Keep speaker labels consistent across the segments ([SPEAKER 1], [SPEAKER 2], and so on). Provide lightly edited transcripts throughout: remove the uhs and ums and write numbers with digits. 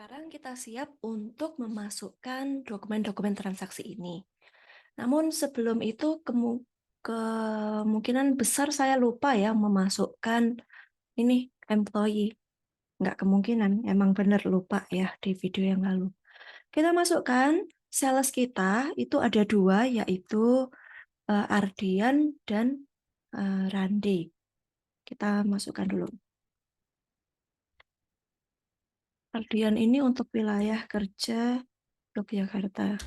[SPEAKER 1] Sekarang kita siap untuk memasukkan dokumen-dokumen transaksi ini. Namun sebelum itu kemungkinan besar saya lupa ya memasukkan ini employee. Nggak kemungkinan, emang benar lupa ya di video yang lalu. Kita masukkan sales kita itu ada dua, yaitu Ardian dan Randi. Kita masukkan dulu. Ardian ini untuk wilayah kerja Yogyakarta.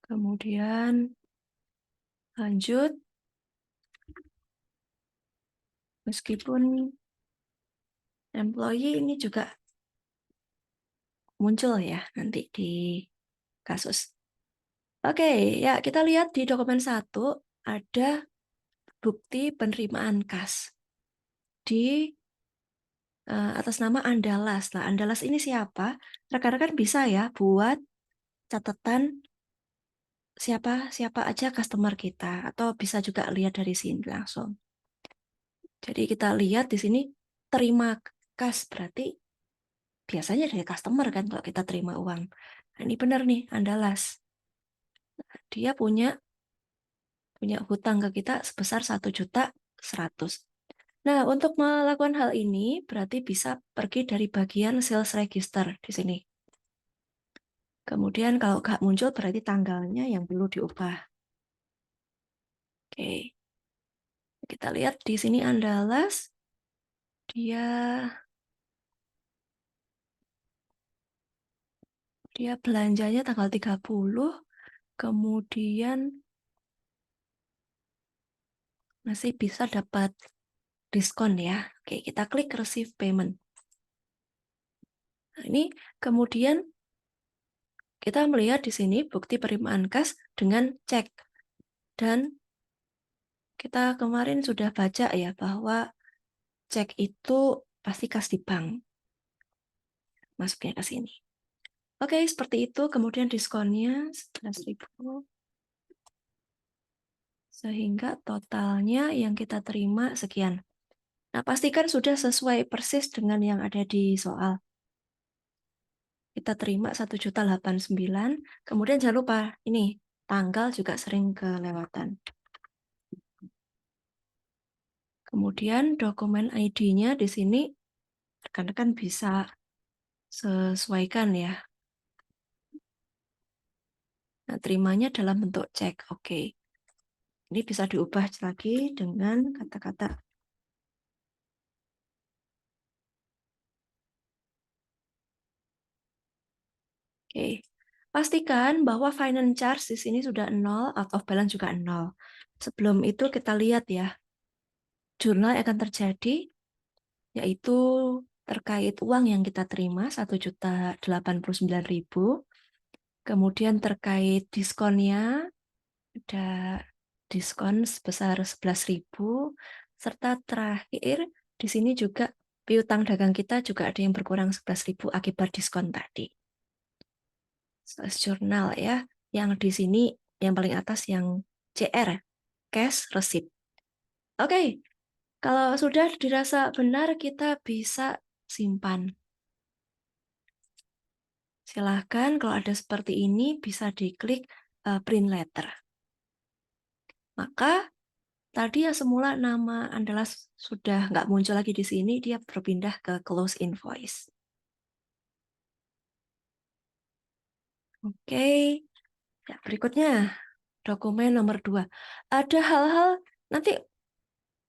[SPEAKER 1] Kemudian lanjut, meskipun employee ini juga muncul ya nanti di kasus. Oke, ya kita lihat di dokumen 1 ada bukti penerimaan kas di atas nama Andalas. Nah, Andalas ini siapa? Rekan-rekan bisa ya buat catatan siapa siapa aja customer kita, atau bisa juga lihat dari sini langsung. Jadi kita lihat di sini terima kas, berarti biasanya dari customer kan kalau kita terima uang. Nah, ini benar nih, Andalas. Dia punya hutang ke kita sebesar 1.100.000. Nah, untuk melakukan hal ini berarti bisa pergi dari bagian sales register di sini. Kemudian kalau nggak muncul berarti tanggalnya yang perlu diubah. Oke. Kita lihat di sini Andalas, dia belanjanya tanggal 30, kemudian masih bisa dapat diskon ya. Oke, kita klik receive payment. Nah, ini kemudian kita melihat di sini bukti penerimaan kas dengan cek. Dan kita kemarin sudah baca ya bahwa cek itu pasti kas di bank. Masuknya ke sini. Oke, seperti itu. Kemudian diskonnya 11.000. Sehingga totalnya yang kita terima sekian. Nah, pastikan sudah sesuai persis dengan yang ada di soal. Kita terima 1.089.000. Kemudian jangan lupa, ini tanggal juga sering kelewatan. Kemudian dokumen ID-nya di sini rekan-rekan bisa sesuaikan ya. Nah, terimanya dalam bentuk cek. Oke. Ini bisa diubah lagi dengan kata-kata. Oke. Pastikan bahwa finance charge di sini sudah 0, out of balance juga 0. Sebelum itu kita lihat ya. Jurnal akan terjadi, yaitu terkait uang yang kita terima 1.089.000. Kemudian terkait diskonnya, ada diskon sebesar 11.000, serta terakhir di sini juga piutang dagang kita juga ada yang berkurang 11.000 akibat diskon tadi. Sales jurnal ya, yang di sini yang paling atas yang CR, cash receipt. Oke, kalau sudah dirasa benar kita bisa simpan. Silahkan kalau ada seperti ini bisa diklik print letter. Maka tadi yang semula nama Andalas sudah nggak muncul lagi di sini, dia berpindah ke close invoice. Oke, ya, berikutnya dokumen nomor 2. Ada hal-hal nanti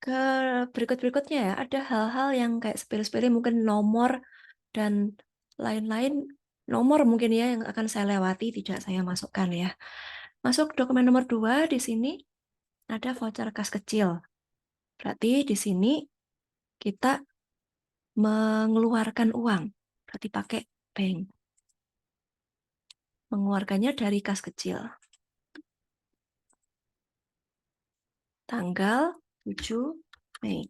[SPEAKER 1] ke berikut-berikutnya ya, ada hal-hal yang kayak sepele-sepele, mungkin nomor dan lain-lain. Nomor mungkin ya yang akan saya lewati, tidak saya masukkan ya. Masuk dokumen nomor 2, di sini ada voucher kas kecil. Berarti di sini kita mengeluarkan uang, berarti pakai bank. Mengeluarkannya dari kas kecil. Tanggal 7 Mei.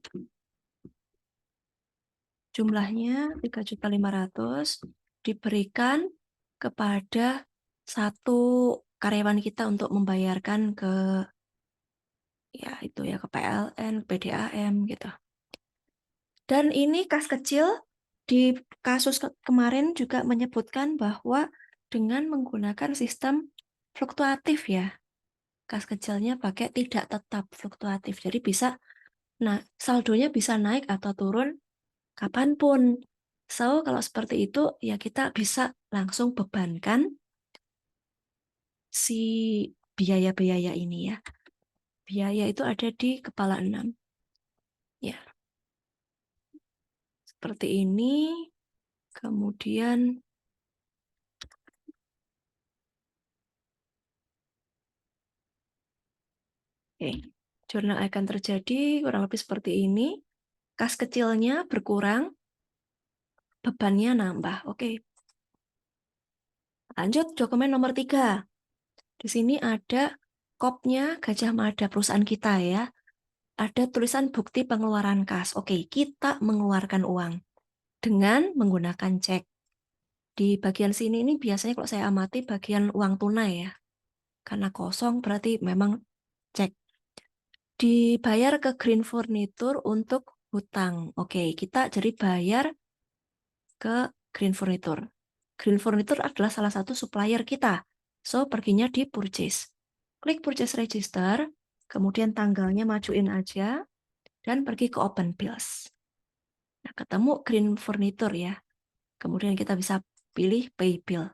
[SPEAKER 1] Jumlahnya 3.500.000 diberikan kepada satu karyawan kita untuk membayarkan ke ya itu ya ke PLN, PDAM gitu. Dan ini kas kecil di kasus kemarin juga menyebutkan bahwa dengan menggunakan sistem fluktuatif ya, kas kecilnya pakai tidak tetap fluktuatif. Jadi bisa, nah saldonya bisa naik atau turun kapanpun. So, kalau seperti itu ya kita bisa langsung bebankan si biaya-biaya ini ya. Biaya itu ada di kepala 6. Ya, seperti ini. Kemudian jurnal akan terjadi kurang lebih seperti ini. Kas kecilnya berkurang, bebannya nambah. Oke. Lanjut dokumen nomor 3. Di sini ada kopnya Gajah Mada perusahaan kita ya. Ada tulisan bukti pengeluaran kas. Oke, kita mengeluarkan uang dengan menggunakan cek. Di bagian sini ini biasanya kalau saya amati bagian uang tunai ya. Karena kosong berarti memang cek. Dibayar ke Green Furniture untuk hutang. Oke, kita jadi bayar ke Green Furniture. Green Furniture adalah salah satu supplier kita. So, perginya di purchase. Klik purchase register, kemudian tanggalnya majuin aja, dan pergi ke open bills. Nah, ketemu Green Furniture ya. Kemudian kita bisa pilih pay bill.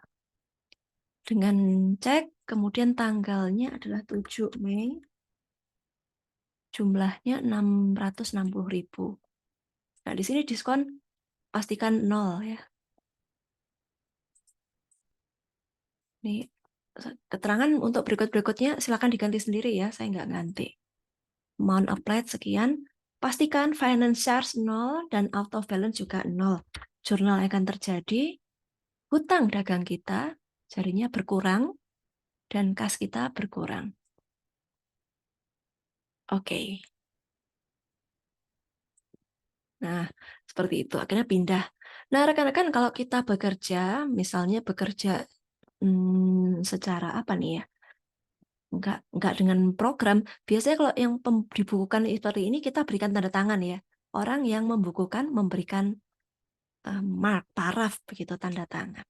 [SPEAKER 1] Dengan cek, kemudian tanggalnya adalah 7 Mei. Jumlahnya 660.000. Nah, di sini diskon pastikan 0 ya. Nih, keterangan untuk berikut-berikutnya silakan diganti sendiri ya, saya nggak ganti. Amount applied sekian, pastikan finance charge 0 dan out of balance juga 0. Jurnal akan terjadi, hutang dagang kita jadinya berkurang, dan kas kita berkurang. Oke. Nah, seperti itu. Akhirnya pindah. Nah, rekan-rekan kalau kita bekerja, misalnya bekerja secara apa nih ya? Enggak dengan program. Biasanya kalau yang dibukukan seperti ini kita berikan tanda tangan ya. Orang yang membukukan memberikan mark, paraf begitu tanda tangan.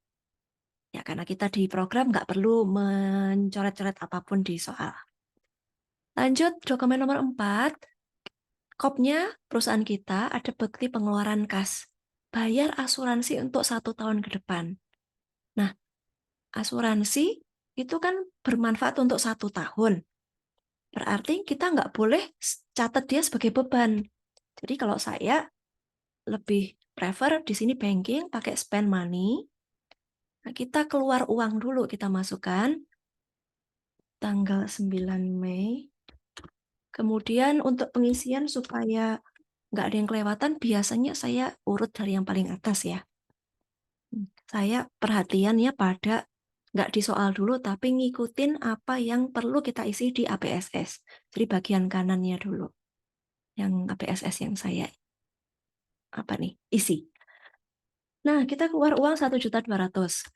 [SPEAKER 1] Ya karena kita di program nggak perlu mencoret-coret apapun di soal. Lanjut dokumen nomor 4. Kopnya perusahaan kita ada bukti pengeluaran kas. Bayar asuransi untuk 1 tahun ke depan. Nah, asuransi itu kan bermanfaat untuk 1 tahun. Berarti kita nggak boleh catat dia sebagai beban. Jadi kalau saya lebih prefer di sini banking pakai spend money. Nah, kita keluar uang dulu, kita masukkan tanggal 9 Mei. Kemudian untuk pengisian supaya nggak ada yang kelewatan, biasanya saya urut dari yang paling atas ya. Saya perhatian ya pada nggak di soal dulu, tapi ngikutin apa yang perlu kita isi di APSS. Jadi bagian kanannya dulu. Yang APSS yang saya isi. Nah, kita keluar uang 1.200.000.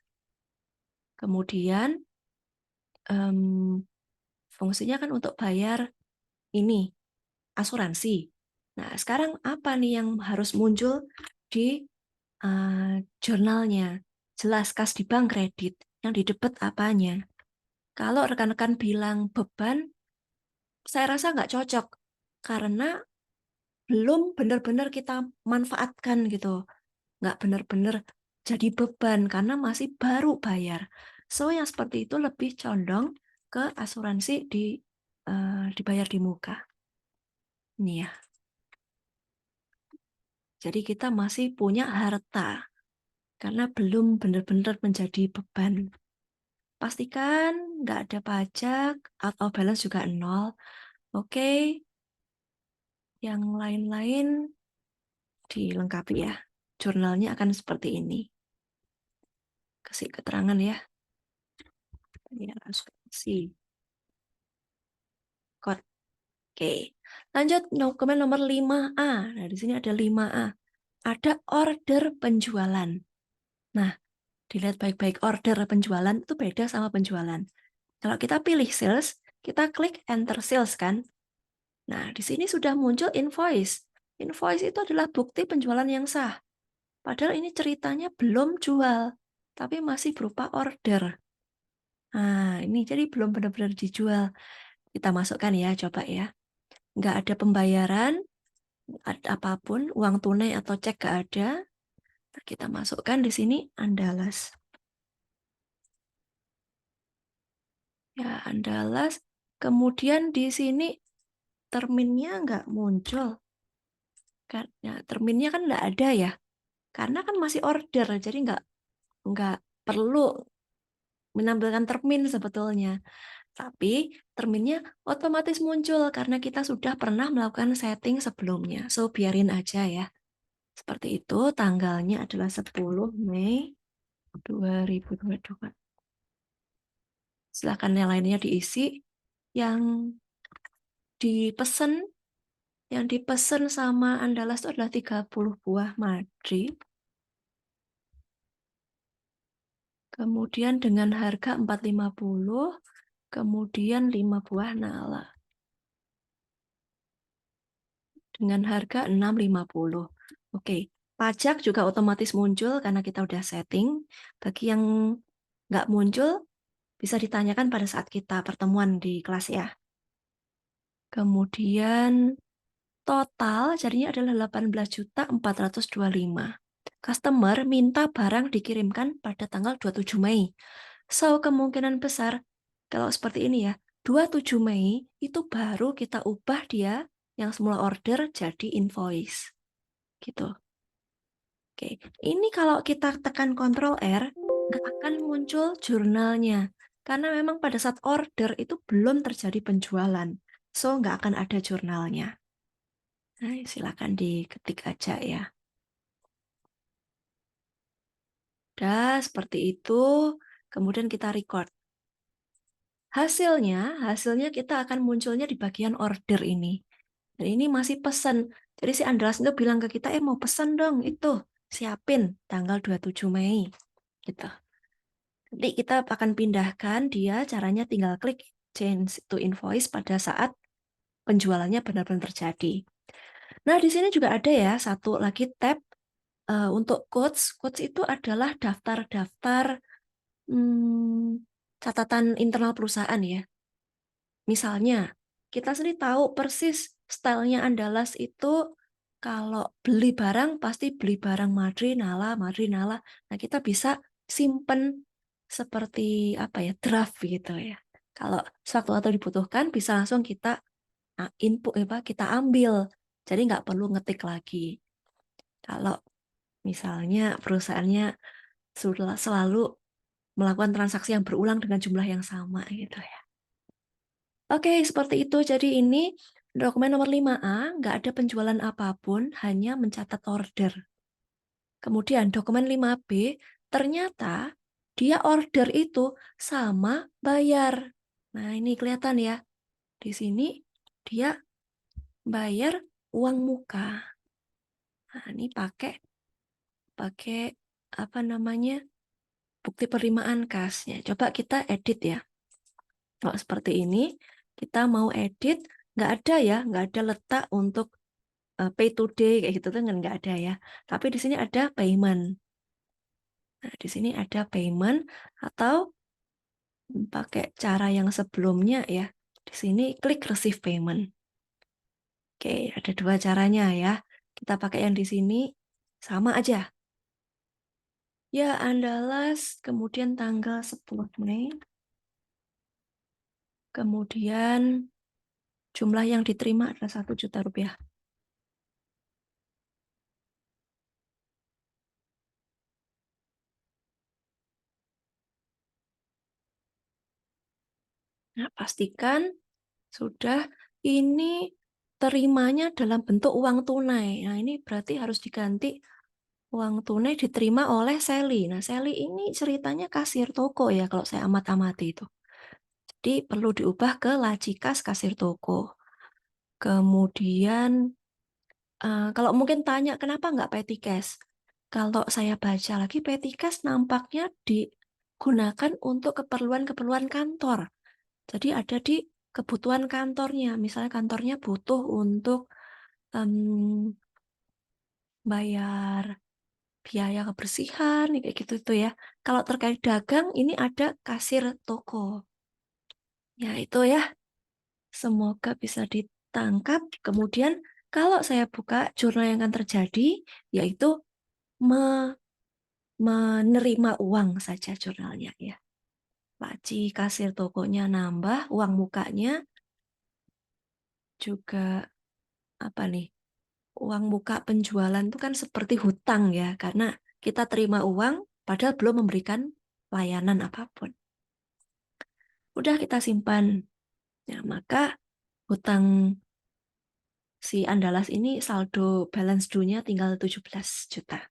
[SPEAKER 1] Kemudian fungsinya kan untuk bayar ini asuransi. Nah, sekarang apa nih yang harus muncul di jurnalnya? Jelas kas di bank kredit. Yang di debit apanya? Kalau rekan-rekan bilang beban, saya rasa nggak cocok karena belum benar-benar kita manfaatkan gitu. Nggak benar-benar jadi beban karena masih baru bayar. So, yang seperti itu lebih condong ke asuransi dibayar di muka. Ini ya. Jadi kita masih punya harta karena belum benar-benar menjadi beban. Pastikan nggak ada pajak atau balance juga 0. Oke, yang lain-lain dilengkapi ya. Jurnalnya akan seperti ini. Kasih keterangan ya. Ini asuransi. Kode. Oke. Lanjut dokumen nomor 5A. Nah, di sini ada 5A. Ada order penjualan. Nah, dilihat baik-baik, order penjualan itu beda sama penjualan. Kalau kita pilih sales, kita klik enter sales kan. Nah, di sini sudah muncul invoice. Invoice itu adalah bukti penjualan yang sah. Padahal ini ceritanya belum jual, tapi masih berupa order. Nah, ini jadi belum benar-benar dijual. Kita masukkan ya, coba ya. Nggak ada pembayaran, apapun, uang tunai atau cek nggak ada. Kita masukkan di sini Andalas. Ya, Andalas. Kemudian di sini terminnya nggak muncul. Ya, terminnya kan nggak ada ya. Karena kan masih order, jadi nggak perlu menampilkan termin sebetulnya. Tapi terminnya otomatis muncul karena kita sudah pernah melakukan setting sebelumnya. So, biarin aja ya. Seperti itu, tanggalnya adalah 10 Mei 2022. Silakan yang lainnya diisi. Yang dipesan sama Andalas itu adalah 30 buah Madrid. Kemudian dengan harga 450, kemudian 5 buah Nala. Dengan harga 650. Oke, pajak juga otomatis muncul karena kita udah setting. Bagi yang nggak muncul, bisa ditanyakan pada saat kita pertemuan di kelas ya. Kemudian total jadinya adalah 18.425. Customer minta barang dikirimkan pada tanggal 27 Mei. So, kemungkinan besar kalau seperti ini ya, 27 Mei itu baru kita ubah dia yang semula order jadi invoice. Gitu. Oke, ini kalau kita tekan Ctrl R, nggak akan muncul jurnalnya. Karena memang pada saat order itu belum terjadi penjualan. So, nggak akan ada jurnalnya. Nah, silakan diketik aja ya. Udah, seperti itu. Kemudian kita record. Hasilnya kita akan munculnya di bagian order ini. Dan ini masih pesan. Jadi si Andreas itu bilang ke kita, mau pesan dong itu. Siapin tanggal 27 Mei. Gitu. Nanti kita akan pindahkan dia, caranya tinggal klik change to invoice pada saat penjualannya benar-benar terjadi. Nah, di sini juga ada ya satu lagi tab untuk quotes. Quotes itu adalah daftar-daftar catatan internal perusahaan ya. Misalnya, kita sendiri tahu persis stylenya Andalas itu kalau beli barang pasti beli barang Madri Nala, Madri Nala. Nah, kita bisa simpen seperti apa ya, draft gitu ya. Kalau sewaktu-waktu dibutuhkan bisa langsung kita input kita ambil. Jadi nggak perlu ngetik lagi. Kalau misalnya perusahaannya sudah selalu melakukan transaksi yang berulang dengan jumlah yang sama gitu ya. Oke, seperti itu. Jadi ini dokumen nomor 5A, nggak ada penjualan apapun, hanya mencatat order. Kemudian dokumen 5B, ternyata dia order itu sama bayar. Nah, ini kelihatan ya. Di sini dia bayar uang muka. Nah, ini pakai apa namanya? Bukti penerimaan kasnya. Coba kita edit ya. Kalau seperti ini, kita mau edit, nggak ada letak untuk pay today kayak gitu tuh nggak ada ya. Tapi di sini ada payment. Nah, di sini ada payment atau pakai cara yang sebelumnya ya. Di sini klik receive payment. Oke, ada dua caranya ya. Kita pakai yang di sini sama aja. Ya, Andalas, kemudian tanggal 10 Mei. Kemudian jumlah yang diterima adalah 1 juta rupiah. Nah, pastikan sudah ini terimanya dalam bentuk uang tunai. Nah, ini berarti harus diganti uang tunai diterima oleh Sally. Nah, Sally ini ceritanya kasir toko ya kalau saya amati itu. Jadi perlu diubah ke lacikas kasir toko. Kemudian kalau mungkin tanya kenapa nggak petty cash? Kalau saya baca lagi petty cash nampaknya digunakan untuk keperluan-keperluan kantor. Jadi ada di kebutuhan kantornya. Misalnya kantornya butuh untuk bayar biaya kebersihan, kayak gitu tuh ya. Kalau terkait dagang, ini ada kasir toko. Ya itu ya, semoga bisa ditangkap. Kemudian kalau saya buka, jurnal yang akan terjadi, yaitu menerima uang saja jurnalnya ya. Laci kasir tokonya nambah, uang mukanya juga apa nih? Uang muka penjualan itu kan seperti hutang ya, karena kita terima uang padahal belum memberikan layanan apapun. Udah kita simpan. Ya, maka hutang si Andalas ini saldo balance due-nya tinggal 17 juta.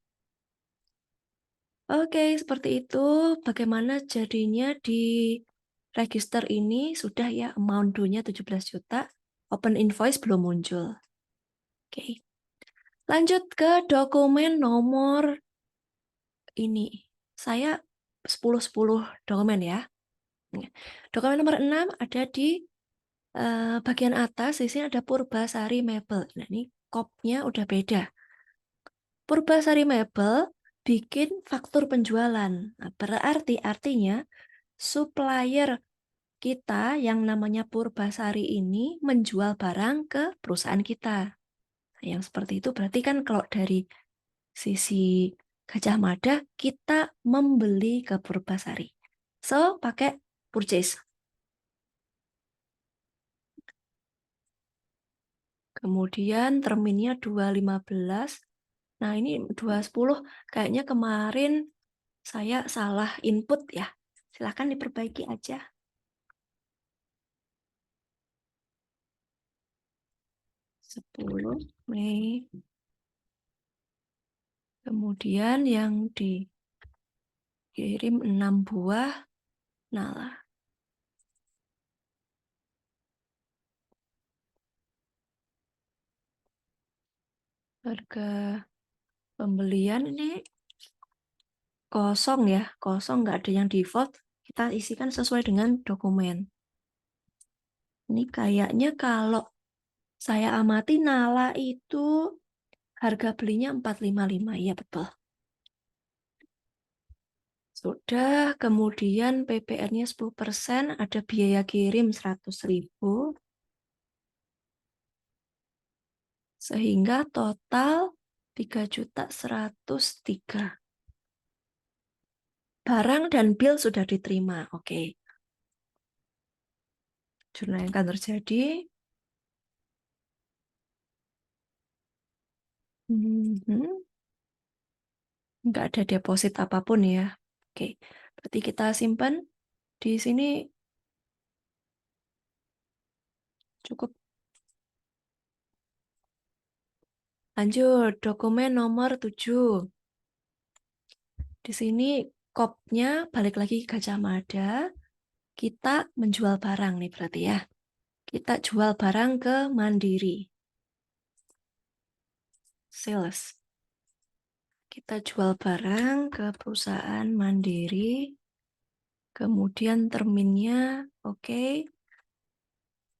[SPEAKER 1] Oke, seperti itu. Bagaimana jadinya di register ini sudah ya amount due-nya 17 juta. Open invoice belum muncul. Oke. Lanjut ke dokumen nomor ini. Saya 10-10 dokumen ya. Dokumen nomor 6 ada di bagian atas. Di sini ada Purbasari Mebel. Nah, ini kopnya udah beda. Purbasari Mebel bikin faktur penjualan. Nah, berarti artinya supplier kita yang namanya Purbasari ini menjual barang ke perusahaan kita. Nah, yang seperti itu berarti kan kalau dari sisi Gajah Mada kita membeli ke Purbasari. So, pakai purchase. Kemudian terminnya 215. Nah, ini 210 kayaknya kemarin saya salah input ya. Silahkan diperbaiki aja. 10 Mei. Kemudian yang dikirim 6 buah Nala. Harga pembelian ini kosong ya, kosong nggak ada yang default. Kita isikan sesuai dengan dokumen. Ini kayaknya kalau saya amati Nala itu harga belinya 455, iya betul. Sudah, kemudian PPN-nya 10%, ada biaya kirim 100.000, sehingga total 3.103. Barang dan bill sudah diterima, oke. Jurnal yang akan terjadi. Nggak ada deposit apapun ya. Oke, berarti kita simpan di sini cukup. Lanjut, dokumen nomor 7. Di sini kopnya balik lagi ke Gajah Mada. Kita menjual barang nih berarti ya. Kita jual barang ke Mandiri. Sales. Kita jual barang ke perusahaan Mandiri. Kemudian terminnya oke.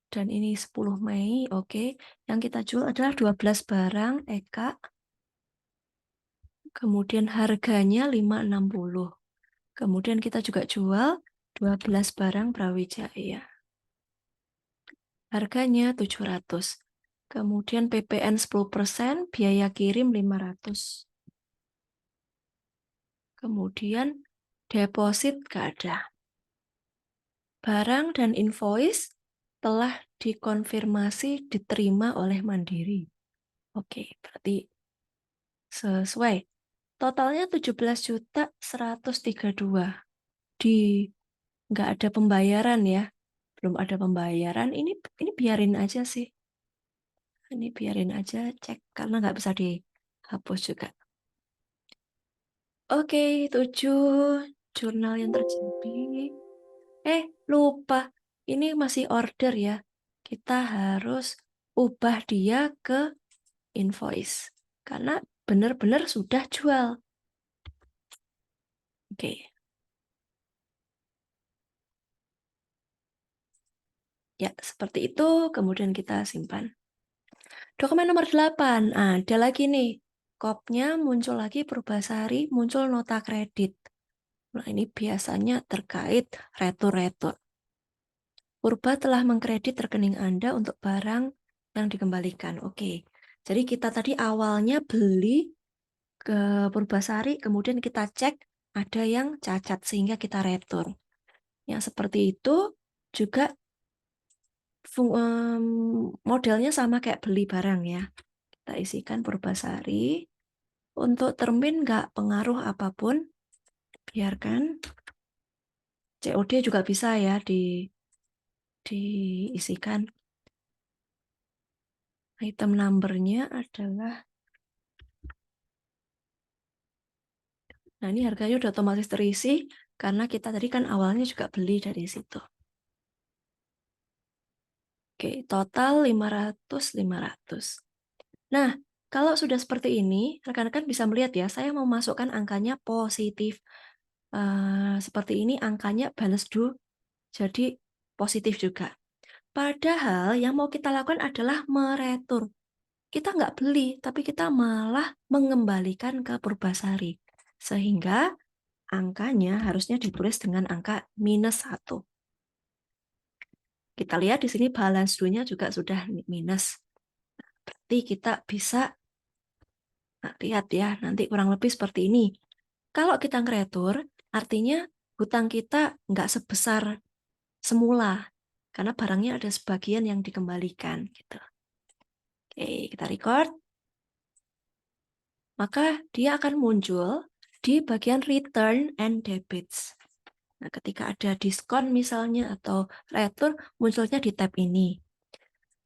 [SPEAKER 1] Dan ini 10 Mei, oke. Yang kita jual adalah 12 barang Eka. Kemudian harganya 560. Kemudian kita juga jual 12 barang Brawijaya. Harganya 700. Kemudian PPN 10%, biaya kirim 500. Kemudian deposit nggak ada. Barang dan invoice telah dikonfirmasi diterima oleh Mandiri. Oke, berarti sesuai. Totalnya 17.132. Di nggak ada pembayaran ya. Belum ada pembayaran. Ini biarin aja sih. Ini biarin aja cek karena nggak bisa dihapus juga. Oke, 7 jurnal yang terjadi. Lupa. Ini masih order ya. Kita harus ubah dia ke invoice. Karena benar-benar sudah jual. Oke. Ya, seperti itu. Kemudian kita simpan. Dokumen nomor 8. Ada lagi nih. kopnya muncul lagi Purbasari, muncul nota kredit. Nah, ini biasanya terkait retur-retur. Purba telah mengkredit rekening Anda untuk barang yang dikembalikan. Oke, jadi kita tadi awalnya beli ke Purbasari, kemudian kita cek ada yang cacat sehingga kita retur. Yang seperti itu juga modelnya sama kayak beli barang ya. Kita isikan Purbasari. Untuk termin nggak pengaruh apapun, biarkan. COD juga bisa ya diisikan. Item numbernya adalah, nah ini harganya udah otomatis terisi karena kita tadi kan awalnya juga beli dari situ. Oke, total 500. Nah, kalau sudah seperti ini, rekan-rekan bisa melihat ya, saya mau masukkan angkanya positif. Seperti ini angkanya balance due, jadi positif juga. Padahal yang mau kita lakukan adalah meretur. Kita nggak beli, tapi kita malah mengembalikan ke Purbasari. Sehingga angkanya harusnya ditulis dengan angka -1. Kita lihat di sini balance due-nya juga sudah minus. Berarti kita bisa, nah, lihat ya, nanti kurang lebih seperti ini. Kalau kita ngeretur, artinya hutang kita nggak sebesar semula. Karena barangnya ada sebagian yang dikembalikan. Gitu. Oke, kita record. Maka dia akan muncul di bagian return and debits. Nah, ketika ada diskon misalnya atau retur, munculnya di tab ini.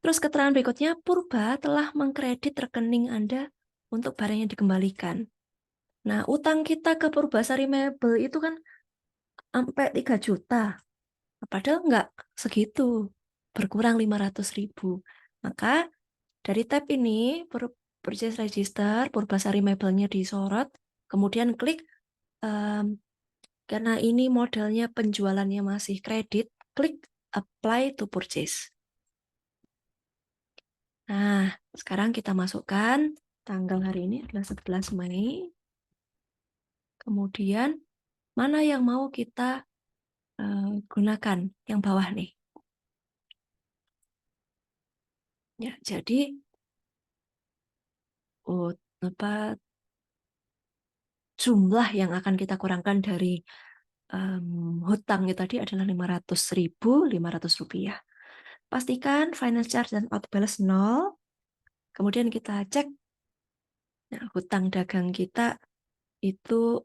[SPEAKER 1] Terus keterangan berikutnya, Purba telah mengkredit rekening Anda untuk barang yang dikembalikan. Nah, utang kita ke Purbasari Mebel itu kan sampai 3 juta. Padahal nggak segitu, berkurang 500.000. Maka dari tab ini, Purchase Register, Purbasari Mebelnya disorot, kemudian klik, karena ini modelnya penjualannya masih kredit, klik Apply to Purchase. Nah, sekarang kita masukkan tanggal hari ini adalah 11 Mei. Kemudian, mana yang mau kita gunakan? Yang bawah nih. Ya, jadi jumlah yang akan kita kurangkan dari hutangnya tadi adalah 500.500 rupiah. Pastikan finance charge dan out balance 0. Kemudian kita cek, nah, hutang dagang kita itu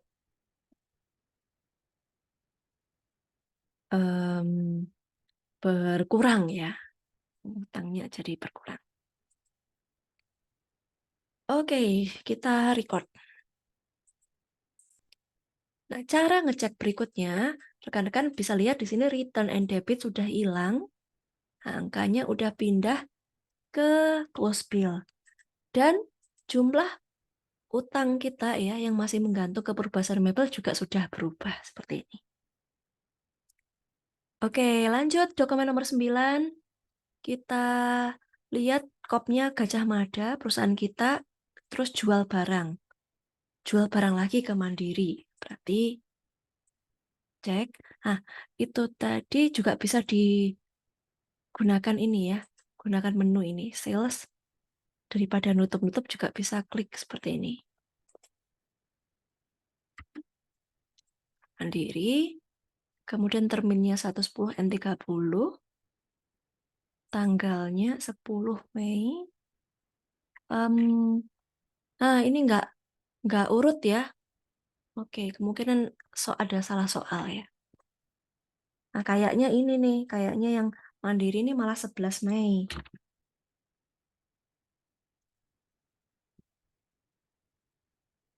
[SPEAKER 1] berkurang ya. Hutangnya jadi berkurang. Oke, kita record. Nah, cara ngecek berikutnya, rekan-rekan bisa lihat di sini return and debit sudah hilang. Angkanya udah pindah ke close bill. Dan jumlah utang kita ya yang masih menggantung ke Purbasari Mebel juga sudah berubah seperti ini. Oke, lanjut dokumen nomor 9. Kita lihat kopnya Gajah Mada, perusahaan kita, terus jual barang. Jual barang lagi ke Mandiri. Berarti cek. Nah, itu tadi juga bisa digunakan ini ya. Gunakan menu ini, sales. Daripada nutup-nutup juga bisa klik seperti ini. Mandiri. Kemudian terminnya 110 N30. Tanggalnya 10 Mei. Nah, ini nggak urut ya. Oke, kemungkinan ada salah soal ya. Nah, kayaknya ini nih, kayaknya yang Mandiri ini malah 11 Mei.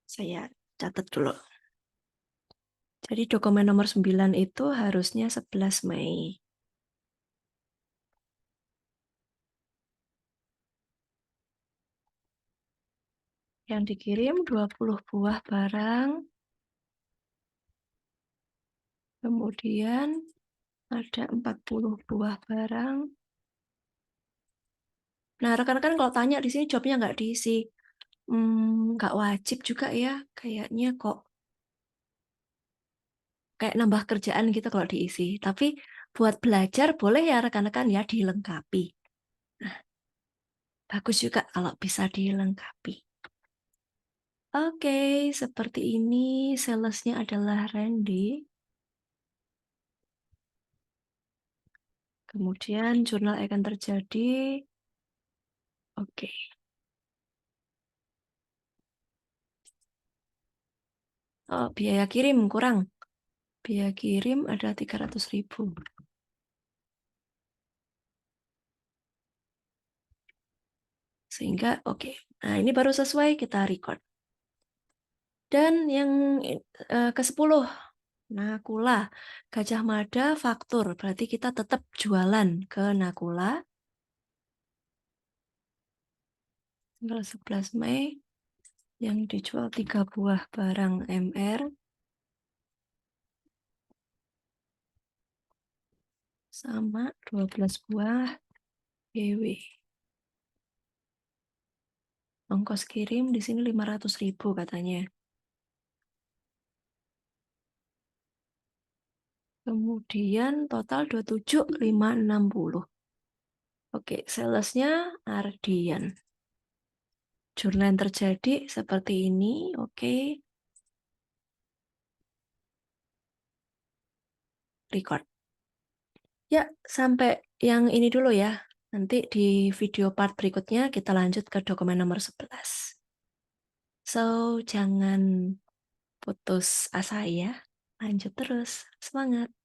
[SPEAKER 1] Saya catat dulu. Jadi dokumen nomor 9 itu harusnya 11 Mei. Yang dikirim 20 buah barang. Kemudian ada 40 buah barang. Nah, rekan-rekan kalau tanya di sini jawabnya nggak diisi. Nggak wajib juga ya, kayaknya kok. Kayak nambah kerjaan gitu kalau diisi. Tapi buat belajar boleh ya rekan-rekan ya dilengkapi. Nah, bagus juga kalau bisa dilengkapi. Oke, seperti ini salesnya adalah Randy. Kemudian jurnal akan terjadi. Oke. Oh, biaya kirim kurang. Biaya kirim ada 300.000. Sehingga oke. Nah, ini baru sesuai kita record. Dan yang ke-10, Nakula. Gajah Mada faktur, berarti kita tetap jualan ke Nakula. Tanggal 11 Mei yang dijual 3 buah barang MR sama 12 buah BW. Ongkos kirim di sini 500.000 katanya. Kemudian total 27.560. Oke, salesnya Ardian. Jurnal yang terjadi seperti ini. Oke, record. Ya, sampai yang ini dulu ya. Nanti di video part berikutnya kita lanjut ke dokumen nomor 11. So, jangan putus asa ya. Lanjut terus. Semangat.